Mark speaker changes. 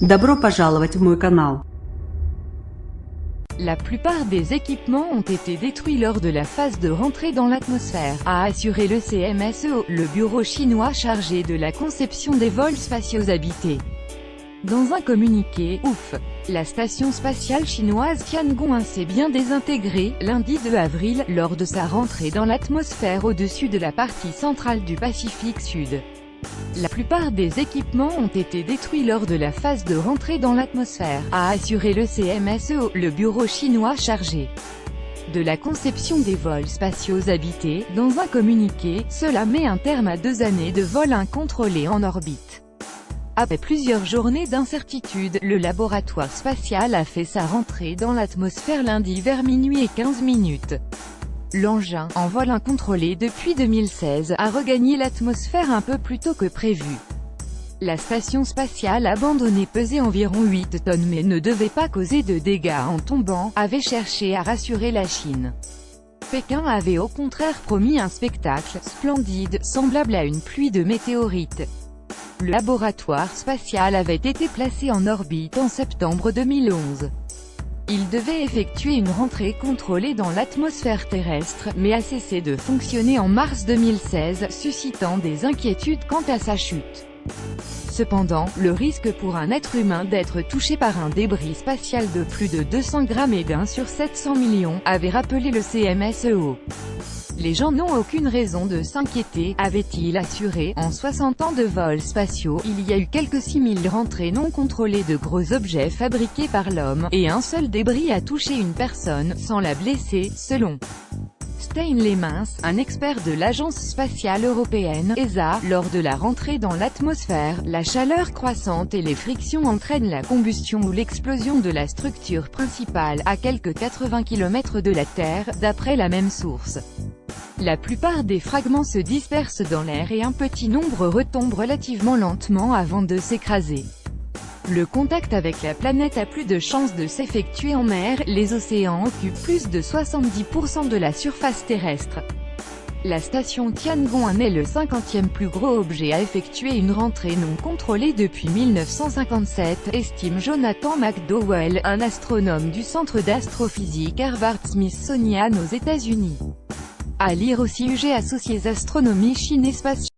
Speaker 1: Добро пожаловать в мой канал.
Speaker 2: La plupart des équipements ont été détruits lors de la phase de rentrée dans l'atmosphère, a assuré le CMSEO, le bureau chinois chargé de la conception des vols spatiaux habités. Dans un communiqué, la station spatiale chinoise Tiangong s'est bien désintégrée, lundi 2 avril, lors de sa rentrée dans l'atmosphère au-dessus de la partie centrale du Pacifique Sud. La plupart des équipements ont été détruits lors de la phase de rentrée dans l'atmosphère, a assuré le CMSEO, le bureau chinois chargé de la conception des vols spatiaux habités. Dans un communiqué, cela met un terme à 2 années de vol incontrôlé en orbite. Après plusieurs journées d'incertitude, le laboratoire spatial a fait sa rentrée dans l'atmosphère lundi vers minuit et 15 minutes. L'engin, en vol incontrôlé depuis 2016, a regagné l'atmosphère un peu plus tôt que prévu. La station spatiale abandonnée pesait environ 8 tonnes mais ne devait pas causer de dégâts en tombant, avait cherché à rassurer la Chine. Pékin avait au contraire promis un spectacle splendide, semblable à une pluie de météorites. Le laboratoire spatial avait été placé en orbite en septembre 2011. Il devait effectuer une rentrée contrôlée dans l'atmosphère terrestre, mais a cessé de fonctionner en mars 2016, suscitant des inquiétudes quant à sa chute. Cependant, le risque pour un être humain d'être touché par un débris spatial de plus de 200 grammes est d'1 sur 700 millions, avait rappelé le CMSEO. Les gens n'ont aucune raison de s'inquiéter, avait-il assuré. En 60 ans de vols spatiaux, il y a eu quelques 6000 rentrées non contrôlées de gros objets fabriqués par l'homme, et un seul débris a touché une personne, sans la blesser, selon Stijn Lemmens, un expert de l'Agence spatiale européenne, ESA. Lors de la rentrée dans l'atmosphère, la chaleur croissante et les frictions entraînent la combustion ou l'explosion de la structure principale, à quelques 80 km de la Terre, d'après la même source. La plupart des fragments se dispersent dans l'air et un petit nombre retombent relativement lentement avant de s'écraser. Le contact avec la planète a plus de chances de s'effectuer en mer, les océans occupent plus de 70% de la surface terrestre. La station Tiangong est le 50e plus gros objet à effectuer une rentrée non contrôlée depuis 1957, estime Jonathan McDowell, un astronome du Centre d'astrophysique Harvard-Smithsonian aux États-Unis. À lire aussi UG Associés Astronomie Chine Espace.